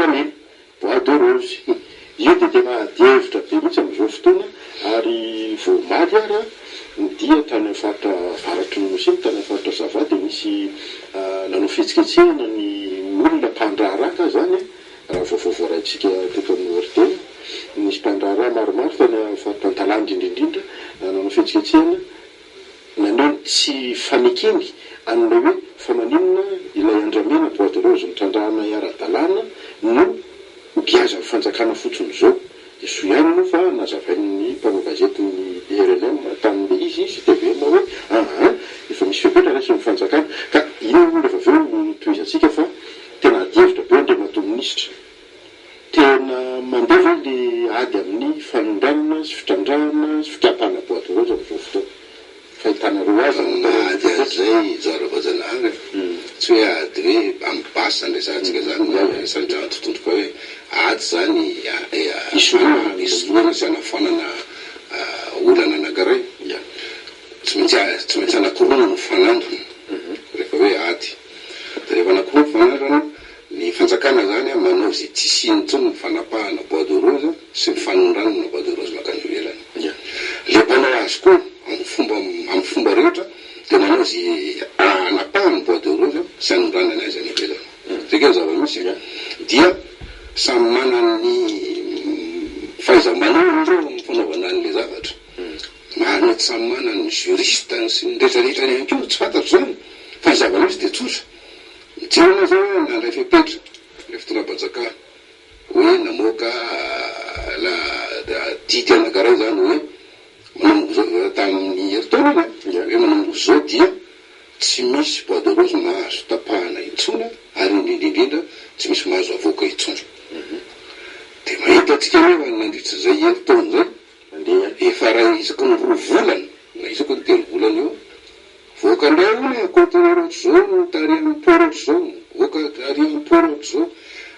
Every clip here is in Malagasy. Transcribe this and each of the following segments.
andramena bois de rose io dia tena dievitra be mihitsy amin'izao fotoana ary voamaly ara dia tany amin'ny faritra avaratry ny nosy tany amin'ny faritra zava dia misy nanao fihetsiketsehana ny olona mpandraharaka zany raha voavoaraitsika teto amin'ny oritena misy mpandraharaha maromaro tany amin'ny faritra Antalandy indrindra nanao fihetsiketsehana nanao tsy fanekeny an'ilay hoe fa maninona ilay andramena bois de rose mitrandrahana ara-dalàna no mpiaza ny fanjakana fotsiny zao dia so ihany no fa nazavain'ny mpanao gazety ny RNM tamin'ilay izy TV hoe efa misy fepetra raisy ny fanjakana ka io rehefa aveo toizantsika fa tena adievitra be andriamato minisitra tena mandeva le ady amin'ny fanondranana sy fitrandrahana sy fikampana bois de rose amin'izao fotoana fahitanareo azy ady azay zara-bajanahary tsy hoe ady hoe amin'ny basy andraisantsika zany sandrano tontondroka hoe ady zany isoloana sy anafanana olana anankiray tsy maintsy anakorona no fanandrona rehefa hoe ady da rehefa anakorona no fanandrana ny fanjakana zany manao zay tsy sinitsony ny fanapahana bois de rose sy ny fanondranana bois de rose makany ivelany le mpanao azy koa amin'ny fomba rehetra dia manao zay anapahany bois de rose sy anondranana azy any ivelany zay zava-misy dia samy manany fahaiza-manao reo ny fanaovana an'le zavatra mahanety samy manany juriste sy ny rehetrarehetra any ko tsy fantatro zany fa ny zava-misy dia tsotra mitserana zao hoe nandray fepetra le fotoana-panjaka hoe namoaka didy anankiray zany hoe manomboka zao tamin'ny heritaona hoe manomboka zao dia tsy misy bois de rose mahazo tapahana intsona ary indrindra tsy misy mahazo avoaka intsona dia mahita atsika hoe nandritra zay heritaona zay efa raha isaka ny roa volana na isaka ny telo volana eo voaka indray hoe conteneur ohatry zao no tary amin'ny port ohatry zao voaka tary amin'ny port ohatry zao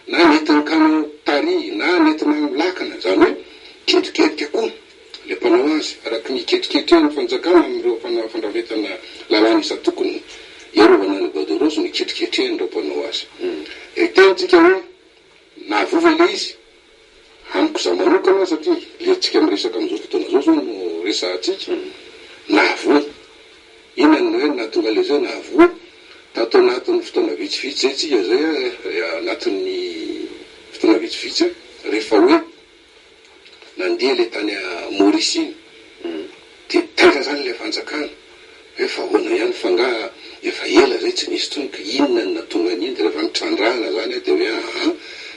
na netiny kamo tary na netina amin'ny lakana zany hoe ketriketrika koa le mpanao azy araky ny ketriketra ny fanjakana amin'ireo fandravetana lalàna isa-tokony iarovana ny bois de rose ny ketriketrehany reo mpanao azy tentsika hoe nahvova le izy amiko za manokana satria le tsika miresaka amin'izao fotoana zao zao no resahatsika nahavoa inany hoe natonga le zay nahavoa tatao anatin'ny fotoana vitsivitsy zay tsika zay anatin'ny fotoana vitsivitsy rehefa hoe nandeha le tany Maurice iny dia tena zany le fanjakana hoe fa hoana ihany fa nga efa ela zay tsy nisy tsony ka inona ny natonga an'iny dia rehefa nitrandrahana zany dia hoe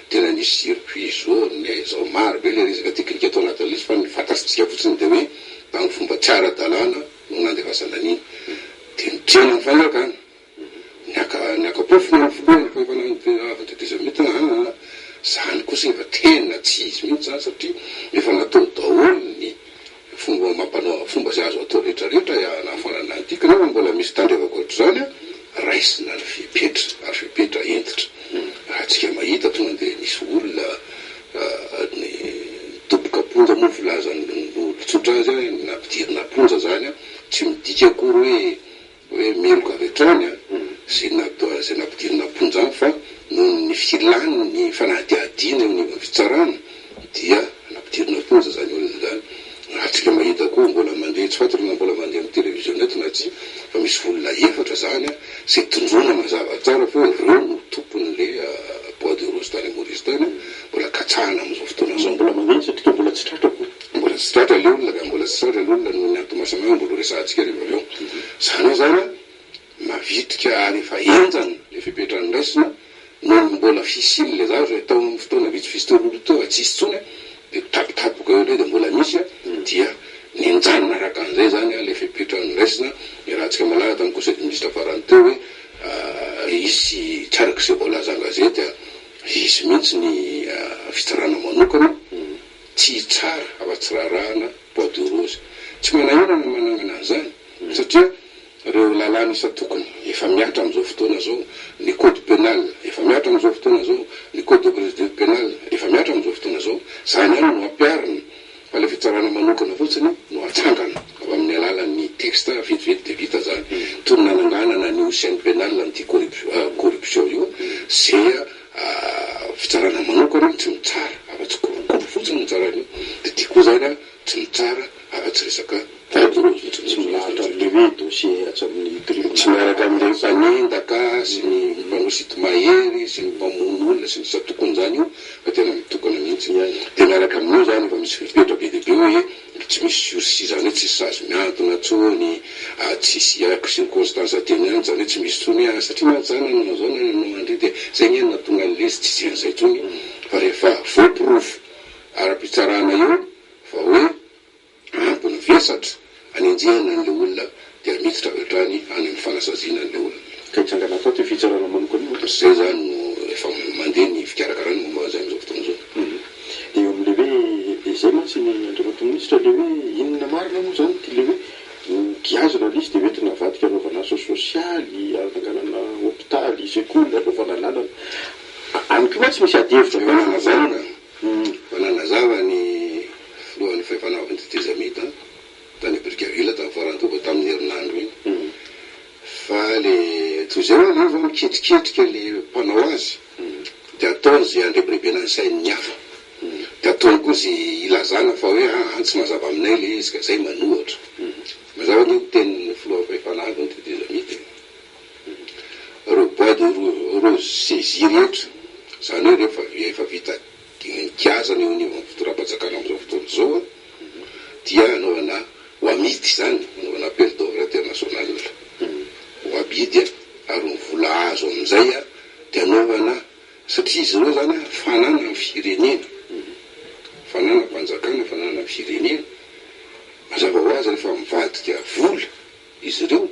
tena nisy circuit jaune zao maro be le resaka teknika atao anatin'le izy fa ny fantatritsika fotsiny dia hoe tamin'ny fomba tsy ara-dalàna no nandevasana an'iny dia nitrena ny fanjakana niakapofina ny volohany fa fananateteza mety zany kosa efa tena tsy izy mihitsy zany satria efa natao daholo ny fomba mampanao fomba zay azo atao rehetrarehetra nahafanana antika nefa mbola misy tandrevako ohatry zany raisina ny fepetra ary fepetra entitra raha tsika mahita tonga dia nisy olona ny toboka ponja moa filazany tsotra azy nampidirina ponja zany tsy midika akory hoe meloka avy hatrany zay nampidirina ponja any fa noho ny filany ny fanahadiadiana amin'ny fitsarana dia nampidirina ponja zany olona zany raha tsika mahita koa mbola mandeha tsy fantatro na mbola mandeha amin'ny télévision eto na tsy fa misy olona efatra zany zay tondrona mazava tsara fa reo no tompon'le bois de rose tany Maurice tany mbola katsahana amin'izao fotoana zao mbola mandeha satria mbola tsy tratrako mbola tsy tratra le olona ka mbola tsy tratra le olona no niantomasana mbola resahantsika rehefa aveo zany hoe zany mavitrika ary efa enjana le fepetrany raisina no mbola fisiny le zavatra tao amin'ny fotoana vitsivitsy teo olo teo tsy isy tsony dia tapitapoka eo le dia mbola misy dia nienjanona araka an'izay zany le fepetrany raisina ny raha tsika malaza tamin'ny conseil des ministres farany teo hoe isy tsaraky izay voalaza an-gazety izy mihitsy ny fitsarana manokana tsy tsara afa-tsy rarahana bois de rose tsy manahirana manangana an'izany satria reo lalàna isa-tokony efa miatra amin'izao fotoana zao ny code pénal efa miatra amin'izao fotoana zao ny code de procédure pénale efa miatra amin'izao fotoana zao zany ihany no ampiarina fa le fitsarana manokana fotsiny no atsangana ao amin'ny alalan'ny texte vetivety dia vita zany toy ny nananganana ny chaîne pénale n'ity corruption io zay fitsarana manokana manosito mahery sy ny mpamono olona sy ny sa tokony zany io fa tena mitokana mihitsy de miaraka amin'io zany fa misy fipetra be dehibe hoe tsy misy sursis zany hoe tsisy sazy miantona tsony tsisy circonstance atténuante zany hoe tsy misy tsony satria mantsana nanao zao nanao andry de zay ny natonga an'lezy tsy an'izay tsony fa rehefa voaporofo ara-pitsarana io fa hoe ampiny vesatra anenjehana an'le olona dia miditra hatrany any amin'ny fanasazina an'le olona ka itsangana atao ty fitsarana manokana zay zany no efa mandeha ny fikarakarany momba zay am'izao fotoana zao eo am'le hoe zay mantsy ny andriamato minisitra le hoe inona marina moa zany ty le hoe giazy journaliste de hoentina vadika anaovana asa sosialy ananganana hôpitaly sekoly anaovana lalana amiko ma tsy misy adihevitra fananazava ny filohan'ny fahefanaovan'ny tetezamita tany Brickaville tamy farantoka tamin'ny herinandro iny fa le toy zay hoe le va miketriketrika le mpanao azy de ataony zay andrebirebena ny sainy ny hafa de ataony koa zy ilazana fa hoe tsy mazava aminay le izy ka zay manohatra mazava ny tenin'ny filohan'ny fahefanavan'ny tetezamita ro bois de rose saisir rehetra zany hoe rehefa efa vita kiazana eo anivon'ny fotoram-patsakana am'izao fotoana zao dia anaovana hoamity zany anaovana appel d'offre international hoabidy ary ny vola azo am'izay de anaovana satria izy ireo zany fanana amin'ny firenena fanana mpanjakana fanana amin'ny firenena mazava ho azy rehefa mivadika vola izy ireo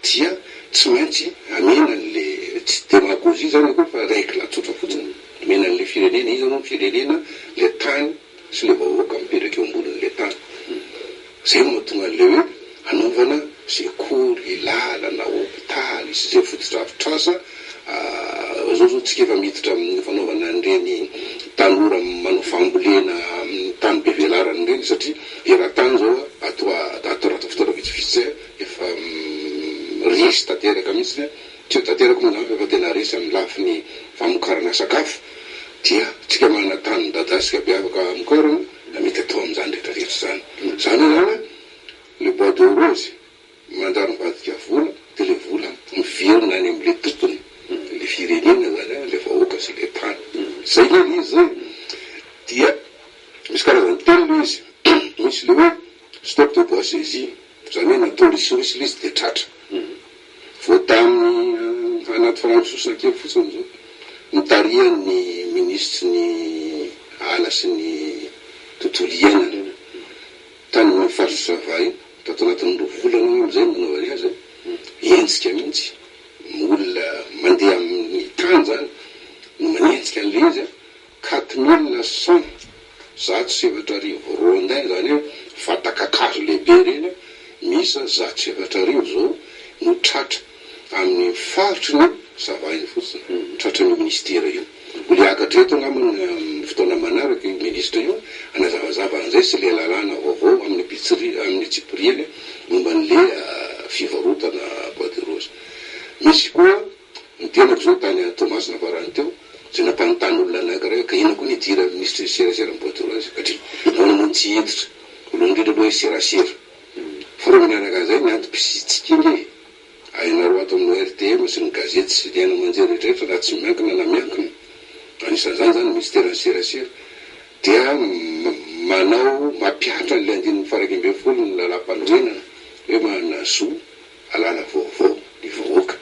dia tsy maintsy amena an'le tsy démagogie zany koa fa règle tsotra fotsiny amena an'le firenena izy anao firenena le tany sy le vahoaka mipetraka eo ambonin'le tany zay mahatonga an'le hoe anaovana sekoly lalana hôpitaly sy zay fotodrafitrasa zao tsika efa miditra amin'ny fanaovana an'ireny tanora manao fambolena amin'ny tany be velarany reny satria era-tany zao atorata fotoana vitsivitsy efa risy tanteraka mihitsy tsy ho tanteraka moa zany fa tena risy amin'ny lafiny famokarana sakafo dia tsika manana tany midadasika be afaka amokarana da mety atao am'izany rehetrarehetra zany zany zany le bois de rose manjary mivadika vola de le vola miverina any am'le totony le firenena zany le vahoaka sy le tany zay le izy zay dia misy karazany telo le izy misy le hoe stop de bois saisi zany hoe natao risirisy le izy de tratra voataminy anaty farantsosina kely fotsiny zao mitarihan'ny ministry ny ala sy ny tontolo iainana tany faritry savay tato anatin'ny rovolana am'izay manaovany azy ensika mihitsy olona mandeha amin'ny tany zany no manentsika an'le izy 4100 rondin zany hoe vatakakazo lehibe reny misy 700 zao no tratra amin'ny faritry ny savahiny fotsiny tratra ny ministera io ole akatra eto angambany fotoana manaraka io ministra io anazavazava an'izay sy le lalàna vaovao amin'ny amin'ny tsipriely momba an'le fivarotana bois de rose misy koa ny tenako zao tany Thomas nafarany teo zay nampanontany olona anankiray ka ina koa ny idira ministre serasera bois de rose satria naonano tsy hiditra olo indrindra aloha hoe serasera fa reo manaraka an'izay ny antom-pisitsika inge ainareo ato amin'ny RTM sy ny gazety sy liana manjery rehetrarehetra raha tsy miankina na miankina anisan'izany zany ministeran'ny serasera dia manao mampiatra n'le andininy faraky amby folo ny lalam-panorenana hoe manana soa alala vaovao ny vahoaka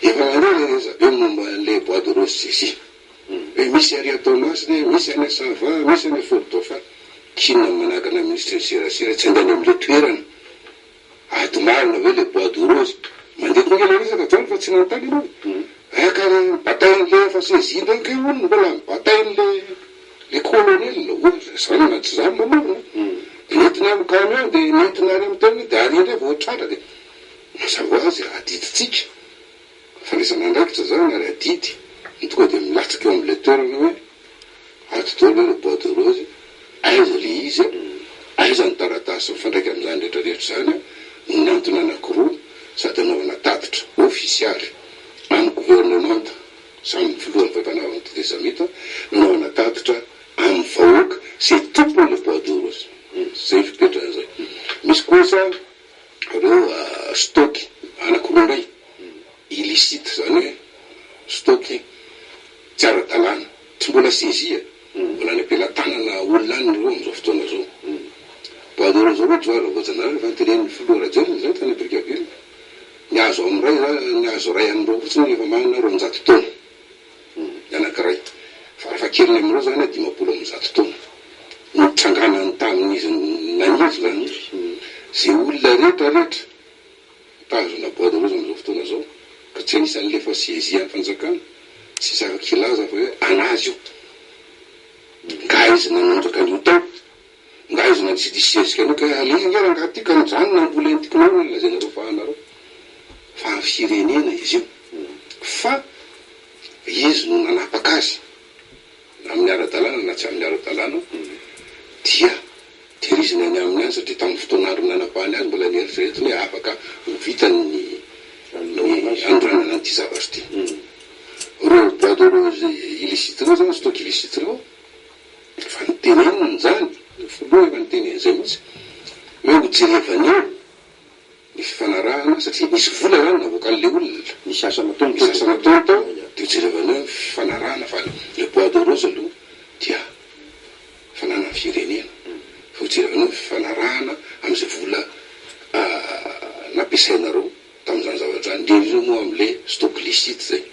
efa manao rezabe momba le bois de rose saisi hoe misy ary atao masina misy any sava misy any fordofa kinona manakana ministre serasera tsy andany am'le toerana ato marina hoe le bois de rose mandeha tonga le resaka zany fa tsy nantany anao aka batain'le fa saisi ndraiky olona mbola batain'le colonel zany na tsy zany manorina nentina amy camion de nentina any amy teniny de ary indray voatratra de mazava azy adiditsika fanisana andraikitra zany ary adidy tonga de milatsaka eo am'le toerana hoe ato tolo le bois de rose aiza le izy aiza ny taratasy mifandraiky am'izany rehetrarehetra zany ny antony anakiroa sady anaovana tatitra ofisialy amy gouvernemanta samy filohan'ny fahefanavan'ny tetezamita nanaovana tatitra amy vahoaka zay tompony le bois de rose zay fipetrana zay misy kosa reo stock anakiroa ray illicite zany hoe tsy mbola sezia mbola ny ampelantanana olona any reo am'izao fotoana zao boadoro zao ohatry va rahojanareo fa nytenen'ny filorajeriny zay tany brigaville niazo am'ray niazo ray am'reo fotsiny efa manana 900 taona ny anankiray fa rafa keliny am'reo zany 500 taona nitranganany tamin'izy naniry zany zay olona rehetra tazona boadoro am'izao fotoana zao ka tsy anisan'le fa sezia ny fanjakana tsy zava-kilaza fa hoe anazy io nga izy nanondraka an'io tao nga izy nanisy disesika anao ka alingaera nga ty ka nizany namboleny tikonao ny lazanareo fa anareo fa ny firenena izy io fa izy no nanapaka azy na amin'ny ara-dalàna na tsy amin'ny ara-dalàna dia tehiriziny any amin'ny any satria tamin'ny fotoan'andro nanapahany azy mbola nieritreretiny hoe afaka vitany andranana an'ity zavatra ty reo boadoro illicite reo zany stock illicite reo fa niteneniny zany foloha efa niteneny zay mihitsy hoe ho jerevany eo ny fifanarahana satria nisy vola zany navoakan'le olona misy asa nataony tao de jerevany eo fifanarahana fa le boadoro aloha dia fanana firenena fa jerevany eo fifanarahana am'izay vola nampiasainareo tam'izany zavatra zany ndre izy moa am'le stock licite zay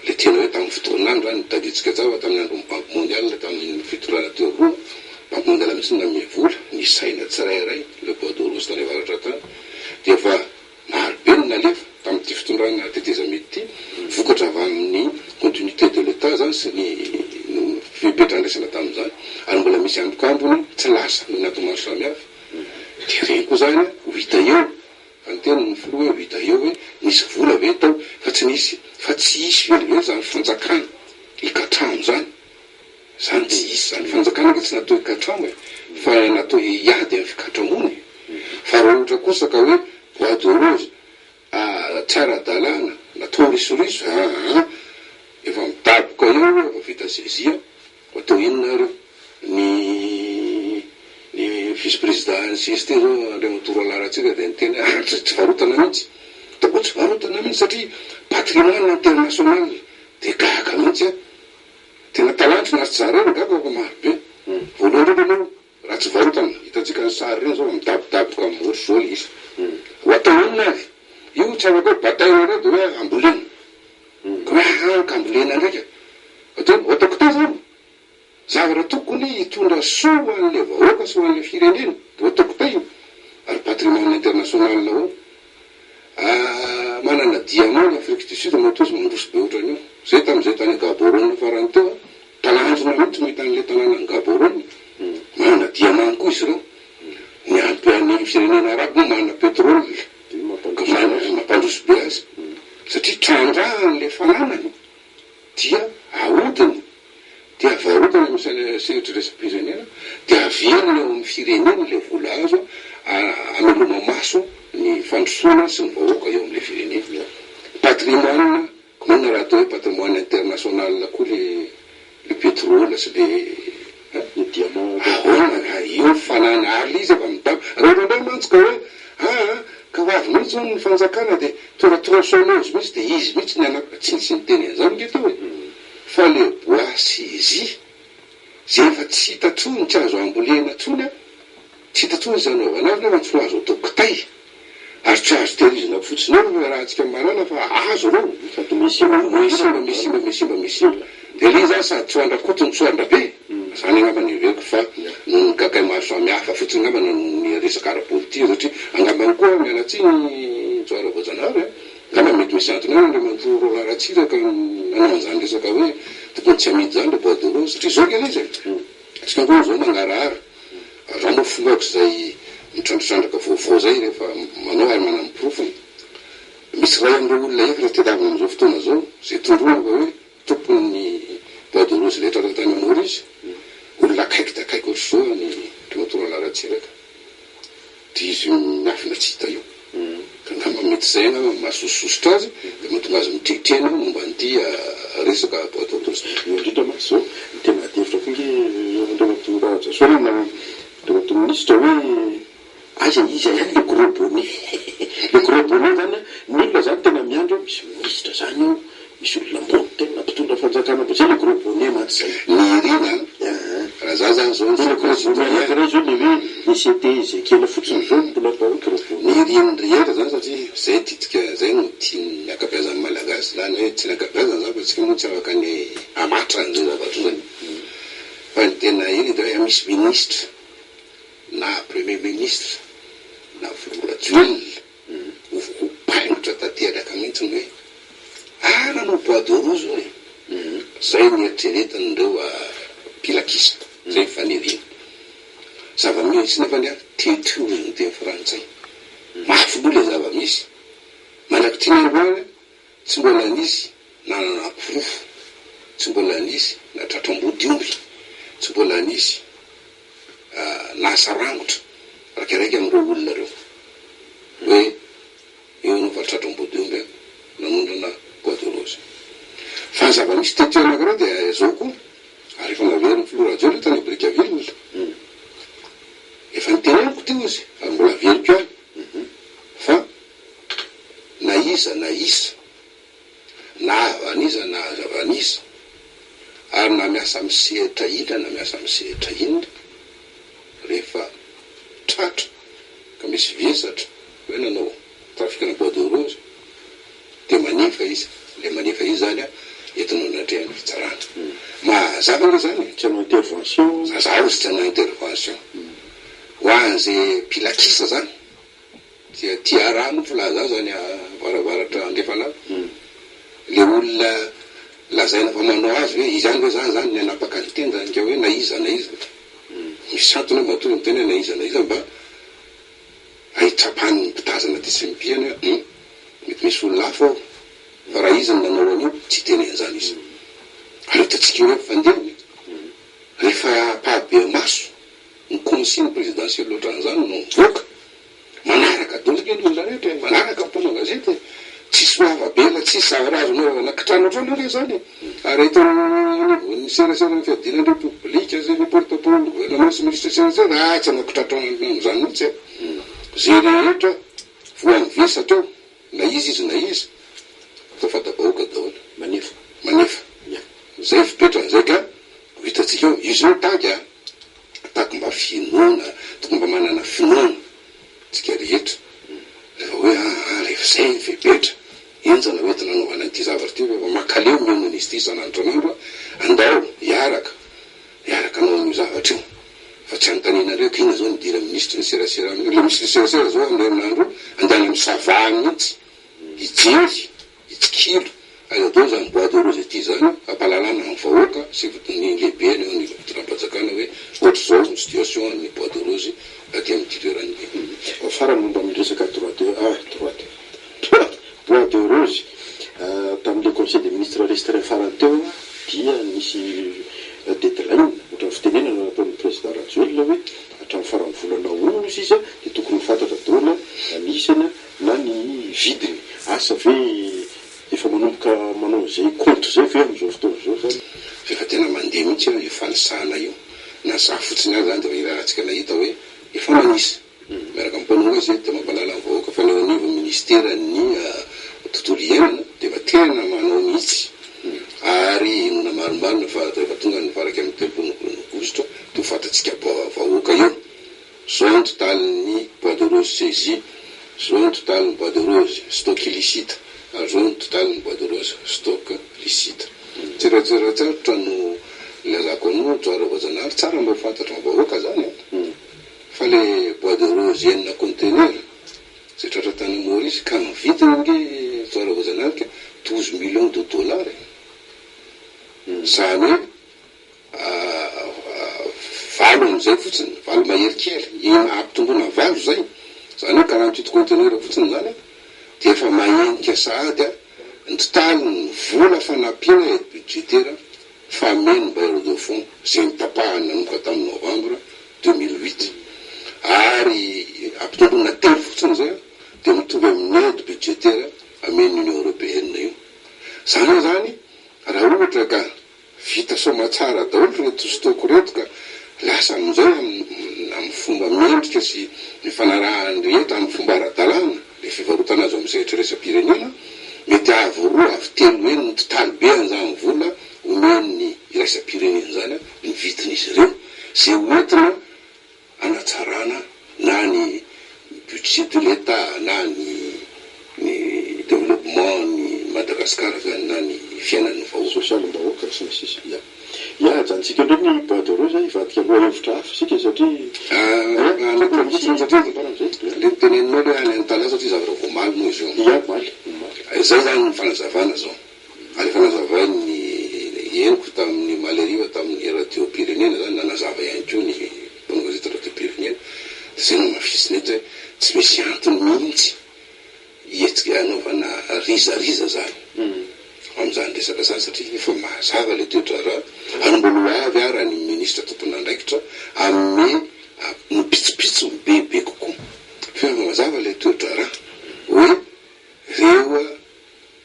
le tena hoe tamin'ny fotoan'andro zany taditsika tsava tamin'ny andro banque mondiale tamin'ny fitorana teo roa banque mondiale mihitsy name vola nisaina tsirairay le boadoro tany avaratra tany de fa marobe ny nalefa tamin'ity fitondrana teteza mety ty vokatra avy amin'ny continuité de l'état zany sy ny fipetrahandraisana tamin'izany ary mbola misy andokambony tsy lasa no nato maro samihafa de reny koa zany ho hita eo fa ny tena ny filoha hoe hita eo hoe nisy vola ve tao fa tsy nisy fa tsy isy velively zany fanjakana ikatramo zany tsy isy zany fanjakana ka tsy natao ikatramo fa natao hiady amin'ny fikatramony fa raha ohatra kosa ka hoe boadoro tsy ara-dalàna natao risoriso efa midaboka eo efa vita sezia atao inona reo ny vice président ny CST zao andray matoro alaratsika de nytena tsy varotana mihitsy tao tsy varotana mihitsy satria patrimoine international de gaga mihitsy tena talantry na tsy zara ny gaga fa marobe voalohany reo anao raha tsy varotana hitatsika ny sary reny zao midabodaboka amin'ohatry zao le izy ho atao inona avy io tsy afaka hoe bataille reo de hoe ambolena ka hoe ka ambolena ndraika ataoko tao zany zavatra tokony hitondra soa an'le vahoaka sy ho an'le firenena de ataoko tao io ary patrimoine international ao manana diamant l'Afrique du Sud matozy mandroso be ohatran'io zay tam'izay tany Gaborone farany teo talanjona mihitsy mahita an'le tanàna ny Gaborone manana diamant koa izy reo miampy any firenena araby manana pétrole mampandroso be azy satria trandrahan'le fananany dia aodiny dia varotana misy sehitra resam-pirenena dia averiny eo amin'ny firenena le vola azo ameloma maso ny fandrosoana sy ny vahoaka eo amin'le firenena patrimoine komanina raha atao hoe patrimoine international koa le pétrole sy le diamant io fanana aly izy efa midabo raha ndray mantsika hoe ka hoavy mihitsy zao ny fanjakana de tonga tronçonneuse mihitsy de izy mihitsy ny anaka tsy nisy nyteny an'izany ngeto hoe fa le bois sezi zay efa tsy hitatsony tsy azo ambolena tsony tsy hitatsony zany anazy nefa tsy ho azo atao kitay ary tsy azo tehirizina fotsiny eo raha antsika marana fa azo reo sady misimba de le zany sady tsy hoandrakotony tsy hoandrabe zany angambany iveriko fa gagay maro samihafa fotsiny angambana ny resaka ara-politika satria angambany koa mialatsy ny joara voajanahary angamba mety misy antony any le mantoro laratsiraka nanao zany resaka hoe tokony tsy amidy zany le boadoro satria zao kely izy tsika koa zao mangarahara raha moa fombako zay mitrandratrandaka vaovao zay rehefa manao ary manamy profony misy ray am'reo olona eky raha tedavina am'izao fotoana zao zay tondroaka hoe tompony boadoro zy letra ratany mora izy olona akaiky de akaiky ohatry zao ny tomatoro laratsiraka de izy miafina tsy hita io ka ngamba mety zay na mahasosositra azy de mahatonga azy mitritrena momba an'ity resaka boadoro indrindra maty zao tena adevitra fonge andrematora soanana andrematora ministre hoe aza izy ihany le gros bonnet le gros bonnet zany ny olona zany tena miandro misy ministre zany io misy olona mboly tena mpitondra fanjakana be zay le gros bonnet maty zay mirina raha za zany zao nfokara zao le hoe ict zay kely fotsiny zao mbola bao gros bonnet miriny rehetra zany satria zay titika zay no tiany miakabeazany malagasy zany hoe tsy miakabeazany zany fa tsika moa tsy afaka ny amatra an'izay zavatra zany fa ny tena iny de hoe misy ministre na premier ministre na volorajoelona paingotra tateraka mihitsy hoe nanao bois de rose hoe zay nieritreretanyireo pilakisa zay fanirina zava-misy nefa nia teteoziny teny frantsay mafy le zava-misy malaky tianandroany tsy mbola nisy nananapirofo tsy mbola nisy na tratram-bodiomby tsy mbola nisy nasarangotra rakaraiky am'ireo olona reo hoe eo no fa tratram-bodiomby nanondrana bois de rose fa zava-misy teteo anakireo dia zao koa ary efa naveriny Floradjole tany Brickaville efa niteneniko teo izy fa mbola veriko ahy fa na iza na isa na avan'iza na zavan'iza ary na miasa misehatra ina na miasa misehatra inona rehefa tratra ka misy vesatra hoe nanao trafikana bois de rose de manefa izy le manefa izy zany a entinao natrehany fitsarana mazavana zany tsy hanao intervention zazao izy tsy hanao intervention ho an'izay pilakisa zany dia tia rano filaza zany avaravaratra andefalava le olona lazaina fa manao azy hoe izy any hoe zany zany ny anapaka ny tenda nke hoe na iza misy antony matory ny tena na iza mba ahitrapany mpitazana ty sy mipihany hoe mety misy olona hafa ao fa raha izy ny nanao anio tsy teneny zany izy ary hitatsika hoe fandehany rehefa pahabe maso ny consigne présidentielle ohatran'izany no mivoaka manaraka dolika ny olona rehetra manaraka mpona gazety tsisy hoavabela tsisy zavaraazonao nakitrano otrano re zany ary ny serasera fiadinany republika zay ny porte-parole gouvernement sy ministre serasera tsy anakitratrano am'izany mihitsy zay rehetra voany vesatra eo na izy na izy fa fatabahoaka daholo manefa zay fipetran'izay ka hitatsika eo izy io taky mba finoana toko mba manana finoana tsika rehetra rehefa hoe rehefa zay ny fipetra enjana hoentina anaovana an'ity zavatra ty fa makaleo mionona izy ty isan'andro an'andro andao iaraka anao an'io zavatra io fa tsy anontaninareo ka ina zao nidira ministre ny serasera le ministre serasera zao am'le amin'andro andany amy savany mihitsy ijery itsikilo azadao zany bois de rose ty zany ampalalana amin'ny vahoaka sy ny lehibe ny eo ny tirampatjakana hoe ohatra zao ny situation ny bois de rose aty amin'ny toerany farany momba miresaka bois de rose tamin'le conseil des ministres restreint farany teo dia nisy deadline ohatran'ny fitenenana nataon'ny président Rajoelina hoe hatramin'ny farany volana ozy izy de tokony fantatra daholo anisana na ny vidiny asa ve efa manomboka manao zay compte zay ve am'izao fotoana zao zany efa tena mandeha mihitsy io fanisana io na za fotsiny azy zany de irahantsika nahita hoe efa manisy miaraka ampanonga izy de mampalala ny vahoaka fa leo anivo ministera ny tontolo iainana de efa tena manao mihitsy ary inona maromarina fa efa tonga ny faraky amin'ny telopolo aogositra to fatatsika vahoaka io zao ny totalin'ny bois de rose saisie zao ny totalin'ny bois de rose stock illicite zao ny totalin'ny bois de rose stock licite tsiratsiratra no lazako anao joara voajanahary tsara mba fantatra vahoaka zany fa le bois de rose enina conteneur zay tratra tany Maurice ka mividiny nge joara voajanahary ka 12 millions de dollars zany hoe valo am'izay fotsiny valo mahery kely ampitombona valo zay zany hoe 48 conteneur fotsiny zany de efa mahenika sahady ny totaliny vola fanampiana aide budgétaire fameno bailleur de fonds zay nitapahana nanomboka tamin'ny novembre 2008 ary ampitombona telo fotsiny zay de mitovy amin'ny aide budgétaire ameny union européenne io zany zany raha ohatra ka vita somatsara daholo reto stoko reto ka lasa am'izay amin'ny fomba mendrika sy ny fanarahany rehetra amin'ny fomba ara-dalàna le fivarotana azy amin'ny sehitraresa pirenena mety avy roa avy telo eny ny totaly be an'izany vola ho sosialim-bahoaka sy ny sisa ia jantsika ndray ny bois de rose ivadika aloha hevitra hafa sika satria le teneninao le any antala satria zavatra voamaly moa izy io ia maly zay zany ny fanazavana zao ary fanazavany eniko tamin'ny maleriva tamin'ny radio pirenena zany nanazava ihany ko ny mpanao gazety radio pirenena zay no mafisiny eto hoe tsy misy antony mihitsy ietsika anaovana rizariza zany am'izany resaka zany satria efa mazava le toetra raha anombolo avy ara ny ministra tompona andraikitra ame mipitsopitso bebe kokoa fa mazava le toetra raha hoe reo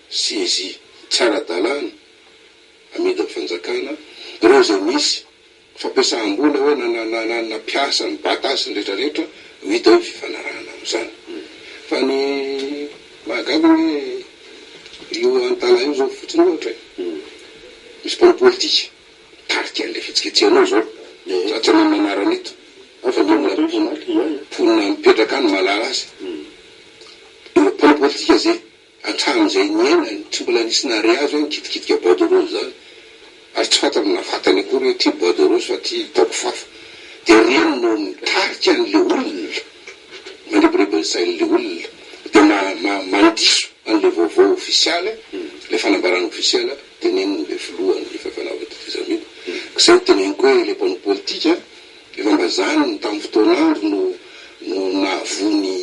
sy izy tsara-dalàna amidy amin'ny fanjakana reo zay misy fampiasam-bola hoe napiasa ny batasy ny rehetrarehetra hita hoe fifanarahana am'izany fa ny mahagaga hoe io antala io zao fotsiny ohatra misy mpano politika tarika an'le fitsiketsehanao zao satria nanarana eto ponina mipetraka any malala azy mpano politika zay atramin'izay niainany tsy mbola nisy nare azy hoe nikitikitika bois de rose zany ary tsy fantany navatany akory hoe ty bois de rose fa ty taoko fafa de reno no mitarika an'le olona manrebirebensain'le olona de mandiso an'le vaovao ofisialy le fanambarana ofisialy teneniny le filohany efa fanavatafizamina zay teneniko hoe le mpano politika efa mba zany tamin'ny fotoan'andro no nahavony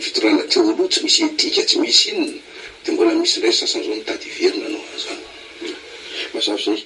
fitorana teo aloha tsy misy etika tsy misy inona de mbola misy ndray sasany zao mitady verina anao an'izany mazava zay